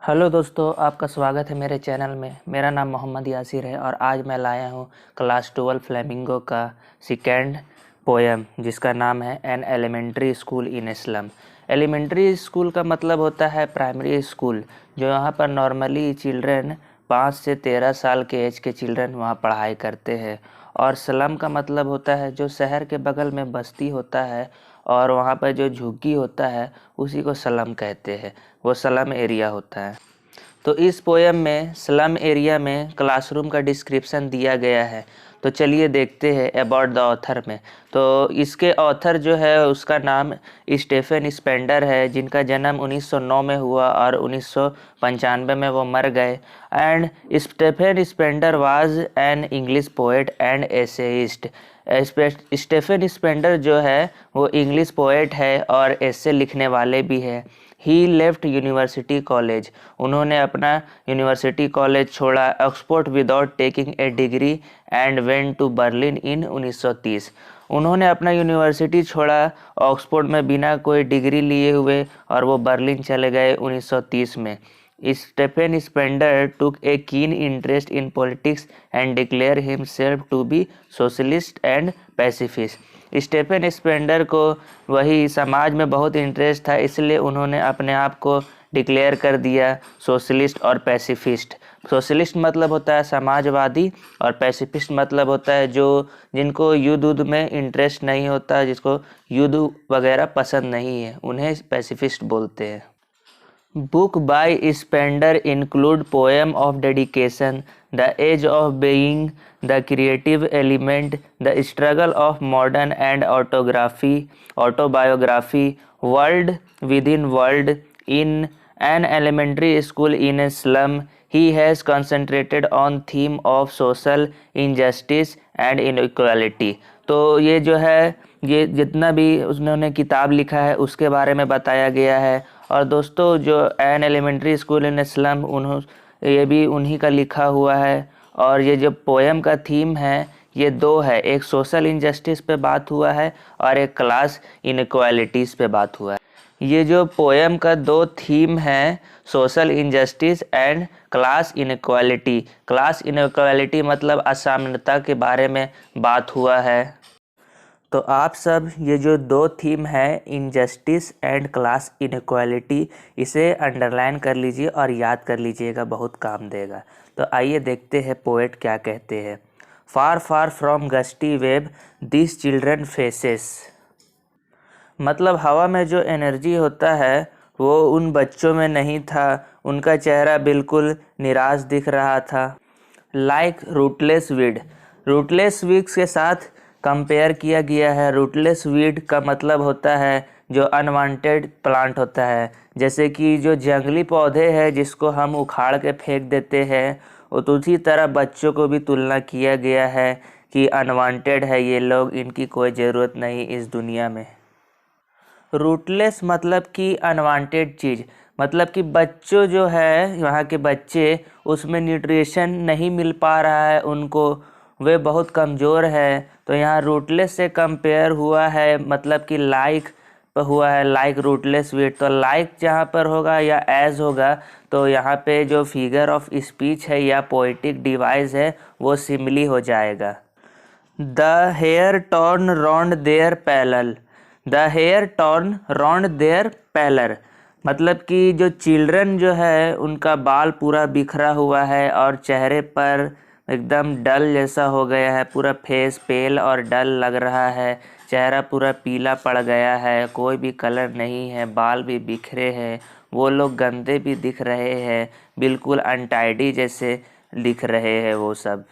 Hello दोस्तों, आपका स्वागत है मेरे चैनल में। मेरा नाम मोहम्मद यासिर है और आज मैं लाया हूँ क्लास 12 फ्लेमिंगो का सेकेंड पोएम जिसका नाम है an elementary school in slum. Elementary school का मतलब होता है प्राइमरी स्कूल, जो यहाँ पर नॉर्मली चिल्ड्रन 5 से 13 साल के एज के चिल्ड्रन वहाँ पढ़ाई करते हैं। और स्लम का मतलब होता है जो शहर के बगल में बस्ती होता है और वहाँ पर जो झुग्गी होता है उसी को स्लम कहते हैं, वो स्लम एरिया होता है। तो इस पोएम में स्लम एरिया में क्लासरूम का डिस्क्रिप्शन दिया गया है। तो चलिए देखते हैं अबाउट द ऑथर में। तो इसके ऑथर जो है उसका नाम स्टेफन स्पेंडर है, जिनका जन्म 1909 में हुआ और 1995 में वो मर गए। And Stephen Spender was an English poet and essayist. Stephen Spender जो है वो इंग्लिश पोएट है और एसे लिखने वाले भी है। ही लेफ्ट यूनिवर्सिटी कॉलेज, उन्होंने अपना यूनिवर्सिटी कॉलेज छोड़ा Oxford without taking a degree and went to Berlin in 1930। उन्होंने अपना यूनिवर्सिटी छोड़ा ऑक्सफोर्ड में बिना कोई डिग्री लिए हुए और वो बर्लिन चले गए 1930 में। Stephen Spender took a keen interest in politics and declared himself to be socialist and pacifist। Stephen Spender को वही समाज में बहुत इंटरेस्ट था, इसलिए उन्होंने अपने आप को डिक्लेयर कर दिया सोशलिस्ट और पैसिफिस्ट। सोशलिस्ट मतलब होता है समाजवादी और पैसिफिस्ट मतलब होता है जो जिनको युद्ध में इंटरेस्ट नहीं होता, जिसको युद्ध वगैरह पसंद नहीं है, उन्हें पैसिफिस्ट बोलते हैं। Book by Spender include poem of dedication, the age of being, the creative element, the struggle of modern and autobiography, world within world, in an elementary school in a slum. He has concentrated on theme of social injustice and inequality। तो ये जो है, ये जितना भी उन्होंने किताब लिखा है उसके बारे में बताया गया है। और दोस्तों जो an elementary school in slum ये भी उन्हीं का लिखा हुआ है। और ये जो पोएम का थीम है ये दो है, एक सोशल इनजस्टिस पे बात हुआ है और एक क्लास इनइक्वालिटीज़ पे बात हुआ है। ये जो पोएम का दो थीम है, social injustice and class inequality. Class inequality मतलब असमानता के बारे में बात हुआ है। तो आप सब ये जो दो थीम है इनजस्टिस एंड क्लास इनइक्वालिटी, इसे अंडरलाइन कर लीजिए और याद कर लीजिएगा, बहुत काम देगा। तो आइए देखते हैं पोएट क्या कहते हैं। Far far from gusty waves this children faces, मतलब हवा में जो एनर्जी होता है वो उन बच्चों में नहीं था, उनका चेहरा बिल्कुल निराश दिख रहा था। Like rootless weed, rootless weeds के साथ कंपेयर किया गया है। रूटलेस वीड का मतलब होता है जो अनवांटेड प्लांट होता है, जैसे कि जो जंगली पौधे हैं जिसको हम उखाड़ के फेंक देते हैं, तो उसी तरह बच्चों को भी तुलना किया गया है कि अनवांटेड है ये लोग, इनकी कोई ज़रूरत नहीं इस दुनिया में। रूटलेस मतलब कि अनवांटेड चीज़, मतलब कि बच्चों जो है यहाँ के बच्चे, उसमें न्यूट्रिशन नहीं मिल पा रहा है उनको, वे बहुत कमज़ोर है। तो यहाँ रूटलेस से कंपेयर हुआ है, मतलब कि लाइक हुआ है, लाइक रूटलेस वीट। तो लाइक जहाँ पर होगा या एज होगा तो यहाँ पे जो फिगर ऑफ स्पीच है या पोइटिक डिवाइस है वो सिमिली हो जाएगा। The hair torn round their pallor, the hair torn round their pallor, मतलब कि जो चिल्ड्रन जो है उनका बाल पूरा बिखरा हुआ है और चेहरे पर एकदम डल जैसा हो गया है, पूरा फेस पेल और डल लग रहा है, चेहरा पूरा पीला पड़ गया है, कोई भी कलर नहीं है, बाल भी बिखरे हैं, वो लोग गंदे भी दिख रहे हैं, बिल्कुल अनटाइडी जैसे दिख रहे हैं वो सब।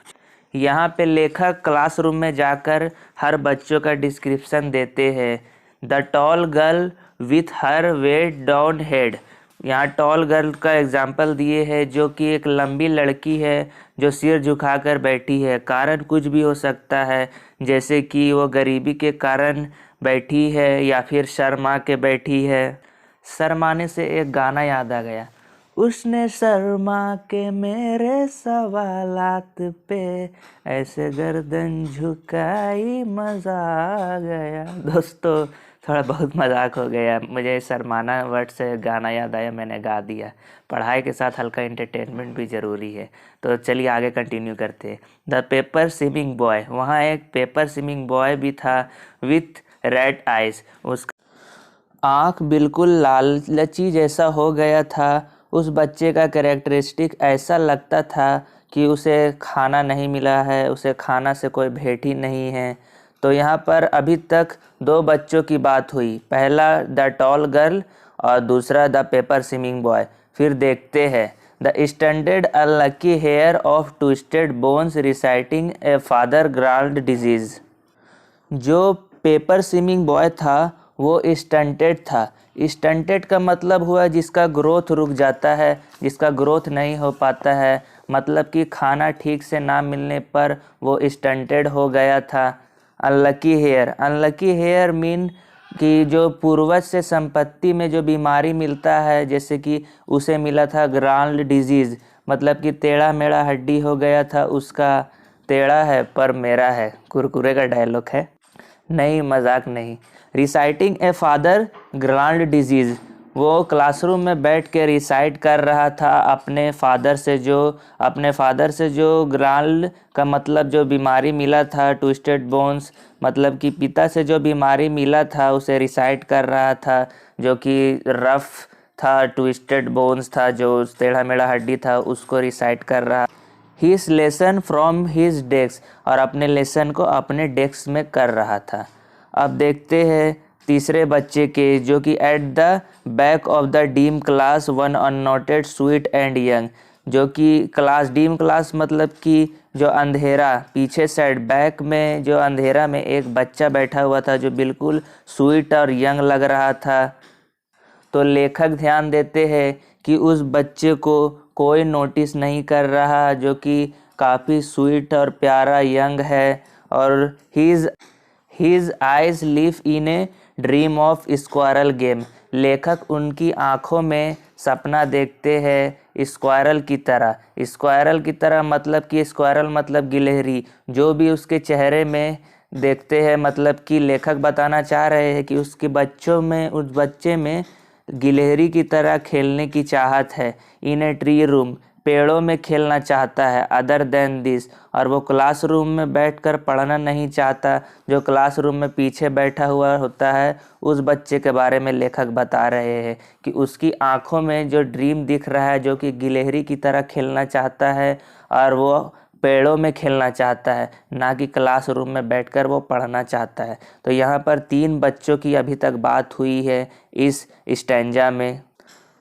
यहाँ पे लेखक क्लासरूम में जाकर हर बच्चों का डिस्क्रिप्शन देते हैं। The tall girl with her weighed down head, यहाँ टॉल गर्ल का एग्जाम्पल दिए है जो कि एक लंबी लड़की है जो सिर झुकाकर बैठी है। कारण कुछ भी हो सकता है, जैसे कि वो गरीबी के कारण बैठी है या फिर शर्मा के बैठी है। शर्माने से एक गाना याद आ गया, उसने शर्मा के मेरे सवालात पे ऐसे गर्दन झुकाई मज़ा आ गया। दोस्तों थोड़ा बहुत मजाक हो गया, मुझे शर्माना वर्ड से गाना याद आया, मैंने गा दिया। पढ़ाई के साथ हल्का एंटरटेनमेंट भी ज़रूरी है। तो चलिए आगे कंटिन्यू करते हैं। द पेपर स्विमिंग बॉय, वहाँ एक पेपर स्विमिंग बॉय भी था विथ रेड आइज। उसका आँख बिल्कुल लालची जैसा हो गया था। उस बच्चे का कैरेक्टरिस्टिक ऐसा लगता था कि उसे खाना नहीं मिला है, उसे खाना से कोई भेंट ही नहीं है। तो यहाँ पर अभी तक दो बच्चों की बात हुई, पहला द टॉल गर्ल और दूसरा द पेपर स्विमिंग बॉय। फिर देखते हैं। The standard unlucky heir of twisted bones reciting a father grand disease. जो पेपर स्विमिंग बॉय था वो स्टंटेड था। स्टंटेड का मतलब हुआ जिसका ग्रोथ रुक जाता है, जिसका ग्रोथ नहीं हो पाता है, मतलब कि खाना ठीक से ना मिलने पर वो स्टंटेड हो गया था। Unlucky heir, unlucky heir mean कि जो पूर्वज से संपत्ति में जो बीमारी मिलता है, जैसे कि उसे मिला था ग्रांड डिजीज़, मतलब कि टेढ़ा मेढ़ा हड्डी हो गया था उसका। टेढ़ा है पर मेरा है, कुरकुरे का डायलॉग है, नहीं मजाक नहीं। Reciting a father grand disease, वो क्लासरूम में बैठ के रिसाइट कर रहा था अपने फादर से जो ग्रांड का मतलब जो बीमारी मिला था, ट्विस्टेड बोन्स मतलब कि पिता से जो बीमारी मिला था उसे रिसाइट कर रहा था, जो कि रफ था, ट्विस्टेड बोन्स था, जो टेढ़ा मेढ़ा हड्डी था, उसको रिसाइट कर रहा। His lesson from his desk, और अपने लेसन को अपने डेस्क में कर रहा था। अब देखते हैं तीसरे बच्चे के, जो कि at the back of the dim class one unnoted sweet and young, जो कि क्लास डीम क्लास मतलब कि जो अंधेरा, पीछे साइड बैक में जो अंधेरा में एक बच्चा बैठा हुआ था जो बिल्कुल स्वीट और यंग लग रहा था। तो लेखक ध्यान देते हैं कि उस बच्चे को कोई नोटिस नहीं कर रहा, जो कि काफ़ी स्वीट और प्यारा यंग है। और his eyes live in a dream of squirrel game, लेखक उनकी आँखों में सपना देखते हैं स्क्वायरल की तरह। स्क्वायरल की तरह मतलब कि स्क्वायरल मतलब गिलहरी, जो भी उसके चेहरे में देखते हैं, मतलब कि लेखक बताना चाह रहे हैं कि उसके उस बच्चे में गिलहरी की तरह खेलने की चाहत है। इन ए ट्री रूम, पेड़ों में खेलना चाहता है। अदर देन दिस, और वो क्लासरूम में बैठकर पढ़ना नहीं चाहता। जो क्लासरूम में पीछे बैठा हुआ होता है उस बच्चे के बारे में लेखक बता रहे हैं कि उसकी आंखों में जो ड्रीम दिख रहा है, जो कि गिलहरी की तरह खेलना चाहता है और वो पेड़ों में खेलना चाहता है, ना कि क्लासरूम में बैठकर वो पढ़ना चाहता है। तो यहाँ पर 3 बच्चों की अभी तक बात हुई है इस स्टैंजा में।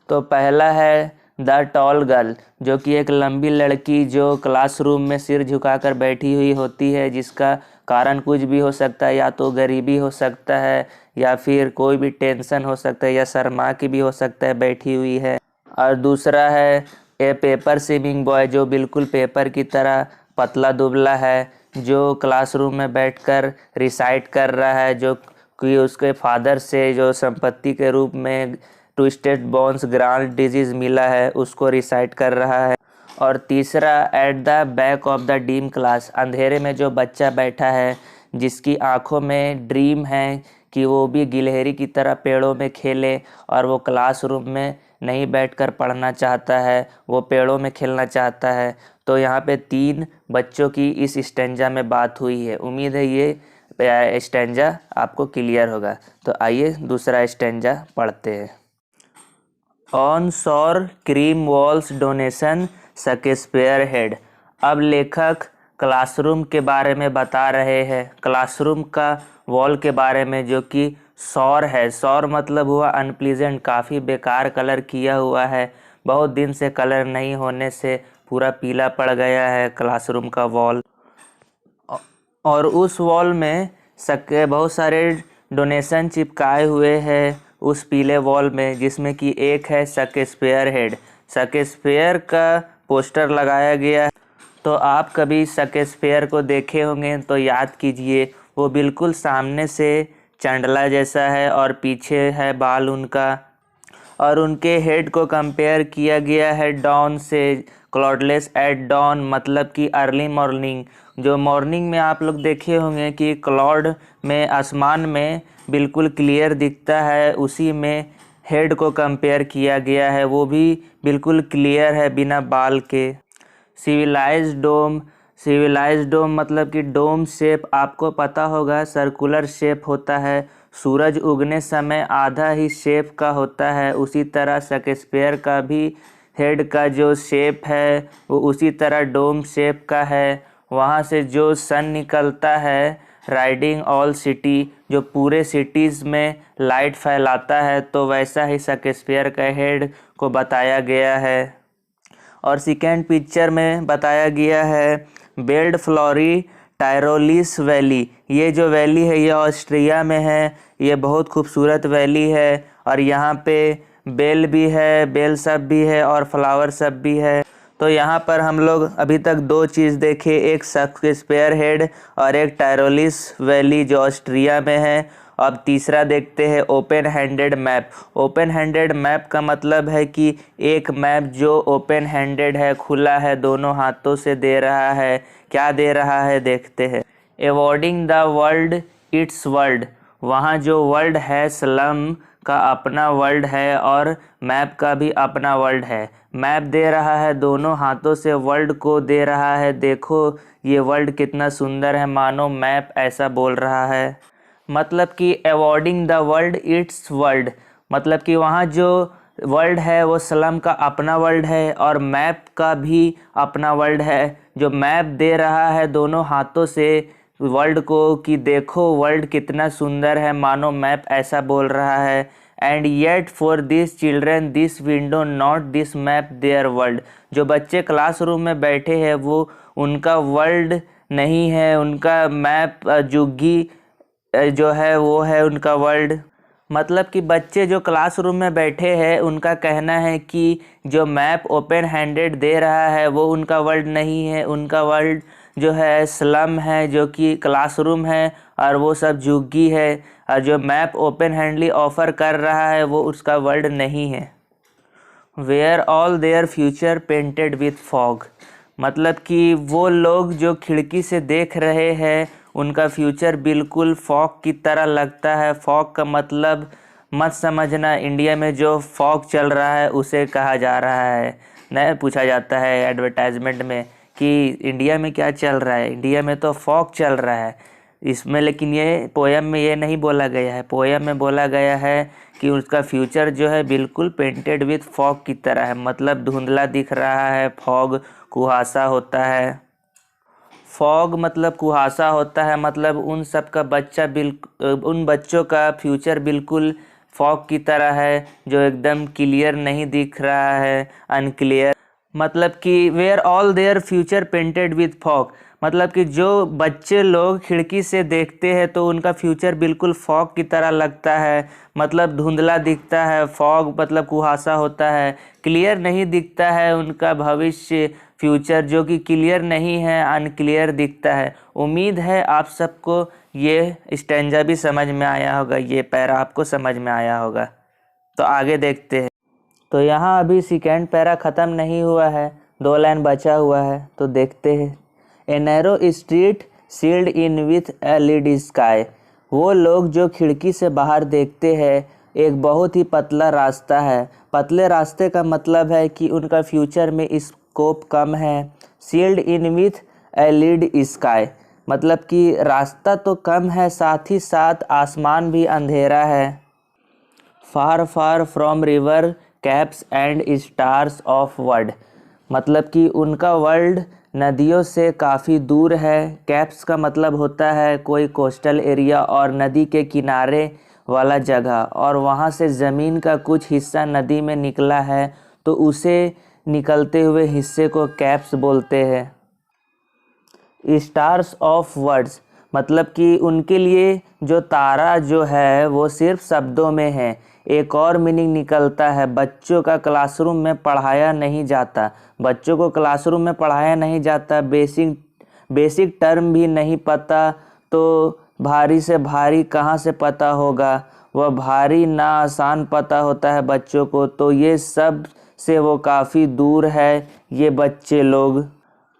तो पहला है द टॉल गर्ल, जो कि एक लंबी लड़की जो क्लासरूम में सिर झुकाकर बैठी हुई होती है, जिसका कारण कुछ भी हो सकता है, या तो गरीबी हो सकता है या फिर कोई भी टेंशन हो सकता है या शर्मा की भी हो सकता है, बैठी हुई है। और दूसरा है ए पेपर स्विमिंग बॉय, जो बिल्कुल पेपर की तरह पतला दुबला है, जो क्लासरूम में बैठकर रिसाइट कर रहा है, जो कि उसके फादर से जो संपत्ति के रूप में ट्विस्टेड बोन्स ग्रांड डिजीज मिला है उसको रिसाइट कर रहा है। और तीसरा at the back of the dim class, अंधेरे में जो बच्चा बैठा है जिसकी आंखों में ड्रीम है कि वो भी गिलहरी की तरह पेड़ों में खेले, और वो क्लासरूम में नहीं बैठकर पढ़ना चाहता है, वो पेड़ों में खेलना चाहता है। तो यहाँ पे 3 बच्चों की इस स्टेंजा में बात हुई है। उम्मीद है ये स्टेंजा आपको क्लियर होगा। तो आइए दूसरा स्टेंजा पढ़ते हैं। ऑन शोर cream walls donation Shakespeare head. अब लेखक क्लासरूम के बारे में बता रहे हैं, क्लासरूम का वॉल के बारे में, जो कि सौर है। सौर मतलब हुआ अनप्लीजेंट, काफ़ी बेकार कलर किया हुआ है, बहुत दिन से कलर नहीं होने से पूरा पीला पड़ गया है क्लासरूम का वॉल। और उस वॉल में बहुत सारे डोनेशन चिपकाए हुए हैं उस पीले वॉल में, जिसमें कि एक है शेक्सपियर हेड, शेक्सपियर का पोस्टर लगाया गया है। तो आप कभी शेक्सपियर को देखे होंगे तो याद कीजिए, वो बिल्कुल सामने से चंडला जैसा है और पीछे है बाल उनका, और उनके हेड को कंपेयर किया गया है डॉन से। क्लाउडलेस एट डॉन मतलब कि अर्ली मॉर्निंग, जो मॉर्निंग में आप लोग देखे होंगे कि क्लाउड में, आसमान में बिल्कुल क्लियर दिखता है, उसी में हेड को कंपेयर किया गया है, वो भी बिल्कुल क्लियर है बिना बाल के। सिविलाइज्ड डोम मतलब कि डोम शेप आपको पता होगा सर्कुलर शेप होता है, सूरज उगने समय आधा ही शेप का होता है। उसी तरह शेक्सपियर का भी हेड का जो शेप है वो उसी तरह डोम शेप का है। वहाँ से जो सन निकलता है राइडिंग ऑल सिटी, जो पूरे सिटीज़ में लाइट फैलाता है, तो वैसा ही शेक्सपियर का हेड को बताया गया है। और सेकेंड पिक्चर में बताया गया है बेल्ड फ्लोरी टायरोलिस वैली। ये जो वैली है ये ऑस्ट्रिया में है, ये बहुत खूबसूरत वैली है और यहाँ पे बेल भी है, बेल सब भी है और फ्लावर सब भी है। तो यहाँ पर हम लोग अभी तक दो चीज़ देखे, एक शेक्सपियर हेड और एक टायरोलिस वैली जो ऑस्ट्रिया में है। अब तीसरा देखते हैं open handed map. Open handed map का मतलब है कि एक मैप जो ओपन हैंडेड है, खुला है, दोनों हाथों से दे रहा है। क्या दे रहा है देखते हैं। Awarding the world it's world, वहाँ जो वर्ल्ड है स्लम का अपना वर्ल्ड है और मैप का भी अपना वर्ल्ड है। मैप दे रहा है, दोनों हाथों से वर्ल्ड को दे रहा है, देखो ये वर्ल्ड कितना सुंदर है, मानो मैप ऐसा बोल रहा है। मतलब कि awarding the world it's world, मतलब कि वहाँ जो वर्ल्ड है वो स्लम का अपना वर्ल्ड है और मैप का भी अपना वर्ल्ड है। जो मैप दे रहा है दोनों हाथों से वर्ल्ड को कि देखो वर्ल्ड कितना सुंदर है, मानो मैप ऐसा बोल रहा है। And yet for this children this window not this map there world, जो बच्चे क्लासरूम में बैठे हैं वो उनका वर्ल्ड नहीं है, उनका मैप जुग्गी जो है वो है उनका वर्ल्ड। मतलब कि बच्चे जो क्लासरूम में बैठे हैं उनका कहना है कि जो मैप ओपन हैंडेड दे रहा है वो उनका वर्ल्ड नहीं है, उनका वर्ल्ड जो है स्लम है, जो कि क्लासरूम है और वो सब झुग्गी है, और जो मैप ओपन हैंडली ऑफर कर रहा है वो उसका वर्ल्ड नहीं है। Where all their future painted with fog, मतलब कि वो लोग जो खिड़की से देख रहे हैं उनका फ्यूचर बिल्कुल फॉग की तरह लगता है। फॉग का मतलब मत समझना, इंडिया में जो फॉग चल रहा है उसे कहा जा रहा है। नहीं पूछा जाता है एडवर्टाइजमेंट में कि इंडिया में क्या चल रहा है, इंडिया में तो फॉग चल रहा है इसमें। लेकिन ये पोयम में ये नहीं बोला गया है, पोयम में बोला गया है कि उसका फ्यूचर जो है बिल्कुल पेंटेड विथ फॉग की तरह है, मतलब धुंधला दिख रहा है। फॉग कुहासा होता है, फॉग मतलब कुहासा होता है, मतलब उन सब का उन बच्चों का फ्यूचर बिल्कुल फॉग की तरह है जो एकदम क्लियर नहीं दिख रहा है, अनक्लियर। मतलब कि where all their future painted with fog, मतलब कि जो बच्चे लोग खिड़की से देखते हैं तो उनका फ्यूचर बिल्कुल फॉग की तरह लगता है, मतलब धुंधला दिखता है। फॉग मतलब कुहासा होता है, क्लियर नहीं दिखता है उनका भविष्य, फ्यूचर जो कि क्लियर नहीं है, अनक्लियर दिखता है। उम्मीद है आप सबको ये स्टैंजा भी समझ में आया होगा, ये पैरा आपको समझ में आया होगा। तो आगे देखते हैं। तो यहाँ अभी सेकेंड पैरा ख़त्म नहीं हुआ है, 2 लाइन बचा हुआ है, तो देखते हैं। A narrow street sealed in with a lead sky, वो लोग जो खिड़की से बाहर देखते हैं एक बहुत ही पतला रास्ता है। पतले रास्ते का मतलब है कि उनका फ्यूचर में स्कोप कम है। Sealed in with a lead sky, मतलब कि रास्ता तो कम है, साथ ही साथ आसमान भी अंधेरा है। Far far from river capes and stars of world, मतलब कि उनका वर्ल्ड नदियों से काफ़ी दूर है। कैप्स का मतलब होता है कोई कोस्टल एरिया और नदी के किनारे वाला जगह, और वहाँ से ज़मीन का कुछ हिस्सा नदी में निकला है तो उसे निकलते हुए हिस्से को कैप्स बोलते हैं। स्टार्स ऑफ वर्ड्स, मतलब कि उनके लिए जो तारा जो है वो सिर्फ शब्दों में है। एक और मीनिंग निकलता है, बच्चों का क्लासरूम में पढ़ाया नहीं जाता, बच्चों को क्लासरूम में पढ़ाया नहीं जाता, बेसिक टर्म भी नहीं पता, तो भारी से भारी कहाँ से पता होगा, वह भारी ना आसान पता होता है बच्चों को, तो ये सब से वो काफ़ी दूर है ये बच्चे लोग।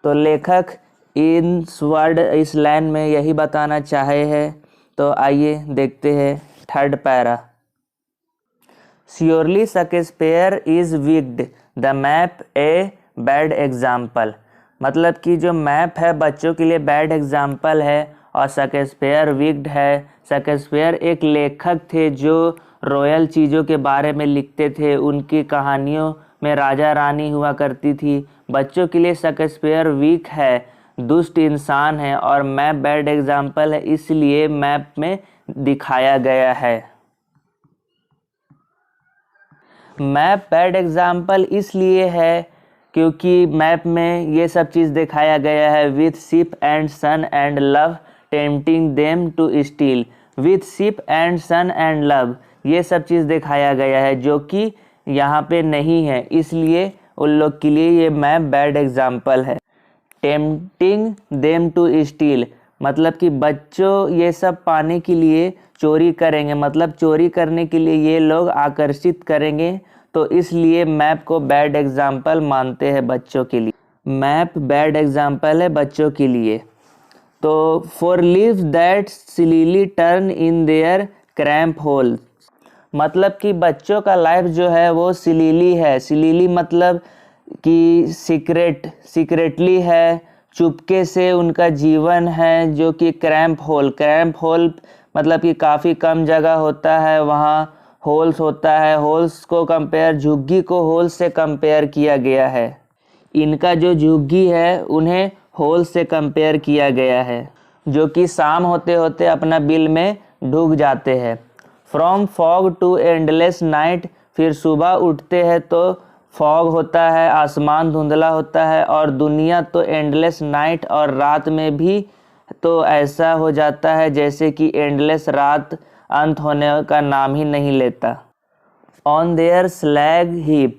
तो लेखक इस लाइन में यही बताना चाहे हैं, तो आइए देखते हैं। Third para. Surely Shakespeare is wicked, the map a bad example. मतलब कि जो मैप है बच्चों के लिए बैड एग्जाम्पल है और शेक्सपियर विक्ड है। शेक्सपियर एक लेखक थे जो रॉयल चीज़ों के बारे में लिखते थे, उनकी कहानियों में राजा रानी हुआ करती थी। बच्चों के लिए शेक्सपियर वीक है, दुष्ट इंसान है और मैप बैड एग्जाम्पल है, इसलिए मैप में दिखाया गया है। मैप बैड एग्जाम्पल इसलिए है क्योंकि मैप में ये सब चीज़ दिखाया गया है। With ship and sun and love tempting them to steal. With ship and sun and love, ये सब चीज़ दिखाया गया है जो कि यहाँ पे नहीं है, इसलिए उन लोग के लिए ये मैप बैड एग्जाम्पल है। टेम्पटिंग देम टू स्टील, मतलब कि बच्चों ये सब पाने के लिए चोरी करेंगे, मतलब चोरी करने के लिए ये लोग आकर्षित करेंगे, तो इसलिए मैप को बैड एग्जाम्पल मानते हैं बच्चों के लिए। मैप बैड एग्जाम्पल है बच्चों के लिए। तो for live that slyly turn in their cramp hole, मतलब कि बच्चों का लाइफ जो है वो सिलीली है। सिलीली मतलब कि सीक्रेटली है, चुपके से उनका जीवन है, जो कि क्रैम्प होल मतलब कि काफ़ी कम जगह होता है, वहाँ होल्स होता है। होल्स को कंपेयर, झुग्गी को होल्स से कंपेयर किया गया है। इनका जो झुग्गी है उन्हें होल से कंपेयर किया गया है, जो कि शाम होते होते अपना बिल में डूब जाते हैं। From fog to endless night, फिर सुबह उठते हैं तो फॉग होता है, आसमान धुंधला होता है, और दुनिया तो एंडलेस नाइट, और रात में भी तो ऐसा हो जाता है जैसे कि एंडलेस रात अंत होने का नाम ही नहीं लेता। ऑन देयर स्लैग हीप,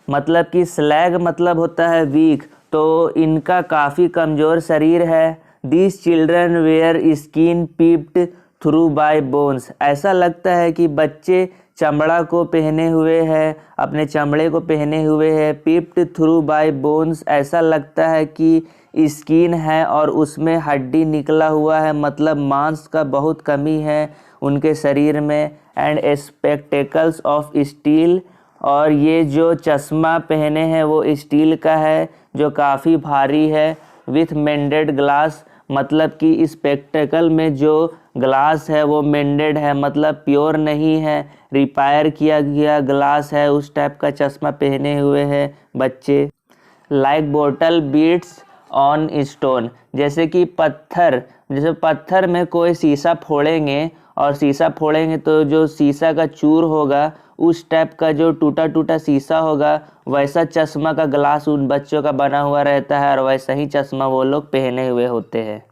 मतलब कि स्लैग मतलब होता है वीक, तो इनका काफ़ी कमज़ोर शरीर है। This children wear skin peeped through by bones, ऐसा लगता है कि बच्चे चमड़ा को पहने हुए हैं, अपने चमड़े को पहने हुए हैं। पीप्ड थ्रू बाय बोन्स, ऐसा लगता है कि स्किन है और उसमें हड्डी निकला हुआ है, मतलब मांस का बहुत कमी है उनके शरीर में। एंड स्पेक्टेकल्स ऑफ स्टील, और ये जो चश्मा पहने हैं वो स्टील का है जो काफ़ी भारी है। विथ मेंडेड ग्लास, मतलब कि स्पेक्टेकल में जो ग्लास है वो मेंडेड है, मतलब प्योर नहीं है, रिपायर किया गया ग्लास है, उस टाइप का चश्मा पहने हुए हैं बच्चे। Like bottle bits on stone, जैसे कि जैसे पत्थर में कोई शीशा फोड़ेंगे और शीशा फोड़ेंगे तो जो शीशा का चूर होगा उस टाइप का जो टूटा टूटा शीशा होगा, वैसा चश्मा का ग्लास उन बच्चों का बना हुआ रहता है और वैसा ही चश्मा वो लोग पहने हुए होते हैं।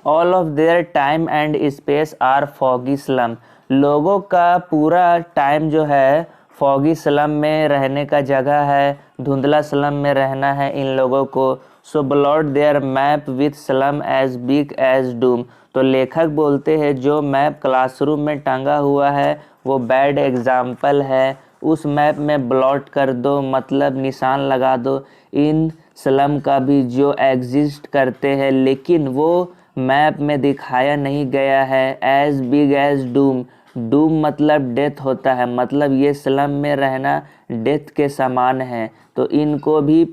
All of their time and space are foggy slum, लोगों का पूरा टाइम जो है फॉगी स्लम में रहने का जगह है, धुंधला स्लम में रहना है इन लोगों को। So blot their map with slum as big as doom, तो लेखक बोलते हैं जो मैप क्लासरूम में टंगा हुआ है वो बैड एग्जाम्पल है, उस मैप में ब्लॉट कर दो, मतलब निशान लगा दो इन स्लम का भी जो एग्जिस्ट करते हैं, लेकिन वो मैप में दिखाया नहीं गया है। As big as doom, doom मतलब डेथ होता है, मतलब ये स्लम में रहना डेथ के समान है, तो इनको भी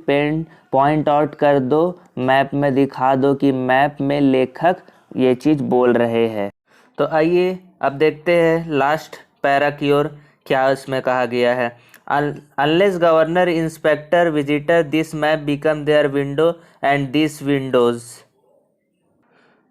पॉइंट आउट कर दो, मैप में दिखा दो कि मैप में लेखक ये चीज़ बोल रहे हैं। तो आइए अब देखते हैं लास्ट पैरा की ओर, क्या इसमें कहा गया है। Unless governor inspector visitor this map become their window and this Windows,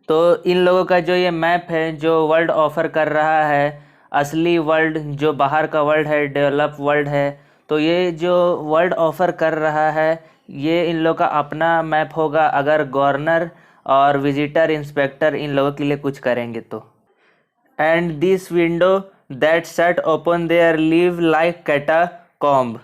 तो इन लोगों का जो ये मैप है जो वर्ल्ड ऑफर कर रहा है, असली वर्ल्ड जो बाहर का वर्ल्ड है, डेवलप वर्ल्ड है, तो ये जो वर्ल्ड ऑफर कर रहा है ये इन लोगों का अपना मैप होगा अगर गवर्नर और विजिटर इंस्पेक्टर इन लोगों के लिए कुछ करेंगे तो। And this window that shut open there live like catacomb,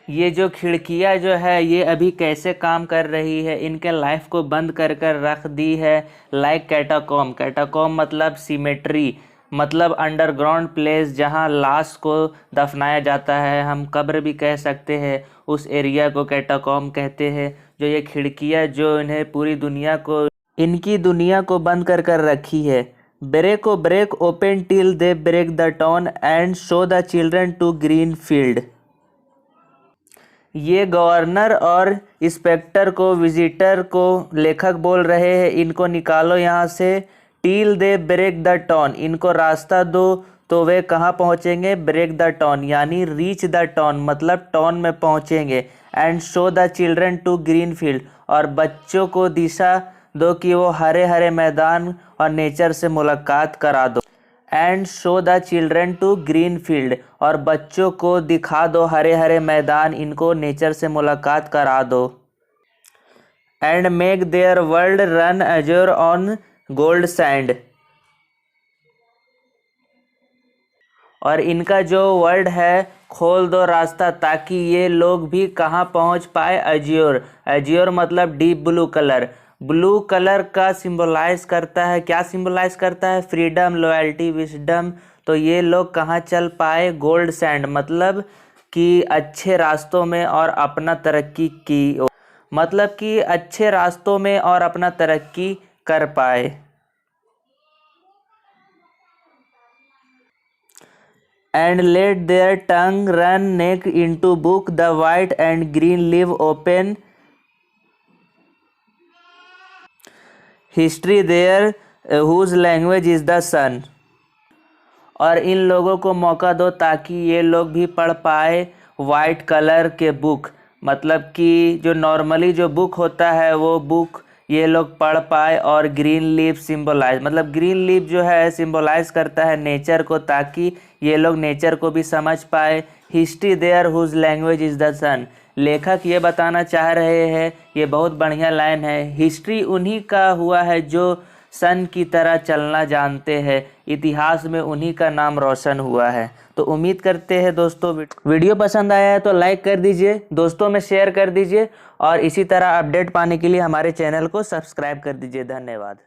ये जो खिड़कियाँ जो है ये अभी कैसे काम कर रही है, इनके लाइफ को बंद कर कर रख दी है। लाइक कैटाकॉम्ब, कैटाकॉम्ब मतलब सीमेट्री, मतलब अंडरग्राउंड प्लेस जहाँ लाश को दफनाया जाता है, हम कब्र भी कह सकते हैं, उस एरिया को कैटाकॉम्ब कहते हैं। जो ये खिड़कियाँ जो इन्हें पूरी दुनिया को इनकी दुनिया को बंद कर कर रखी है। Break O break open till they break the town and show the children to green field. ये गवर्नर और इंस्पेक्टर को, विजिटर को लेखक बोल रहे हैं, इनको निकालो यहाँ से। Till they break the town, इनको रास्ता दो तो वे कहाँ पहुँचेंगे? ब्रेक द टाउन यानी रीच द टाउन, मतलब टाउन में पहुँचेंगे। And show the children to green field, और बच्चों को दिशा दो कि वो हरे हरे मैदान और नेचर से मुलाकात करा दो। And show the children to green field, और बच्चों को दिखा दो हरे हरे मैदान, इनको नेचर से मुलाकात करा दो। And make their world run azure on gold sand, और इनका जो वर्ल्ड है खोल दो रास्ता ताकि ये लोग भी कहाँ पहुँच पाए? अज्योर। अज्योर मतलब deep blue colour. Blue colour का सिंबलाइज करता है, क्या सिंबलाइज करता है? Freedom, loyalty, wisdom. तो ये लोग कहाँ चल पाए? गोल्ड सैंड, मतलब कि अच्छे रास्तों में और अपना तरक्की की, मतलब कि अच्छे रास्तों में और अपना तरक्की कर पाए। And let their tongue run naked into book the white and green leave open history their whose language is the sun, और इन लोगों को मौका दो ताकि ये लोग भी पढ़ पाए वाइट कलर के बुक, मतलब कि जो नॉर्मली जो बुक होता है वो बुक ये लोग पढ़ पाए। और ग्रीन लीफ सिंबलाइज, मतलब ग्रीन लीफ जो है सिंबलाइज करता है नेचर को, ताकि ये लोग नेचर को भी समझ पाए। History their whose language is the sun, लेखक ये बताना चाह रहे हैं, ये बहुत बढ़िया लाइन है, हिस्ट्री उन्हीं का हुआ है जो सन की तरह चलना जानते हैं, इतिहास में उन्हीं का नाम रोशन हुआ है। तो उम्मीद करते हैं दोस्तों वीडियो पसंद आया है तो लाइक कर दीजिए, दोस्तों में शेयर कर दीजिए, और इसी तरह अपडेट पाने के लिए हमारे चैनल को सब्सक्राइब कर दीजिए। धन्यवाद।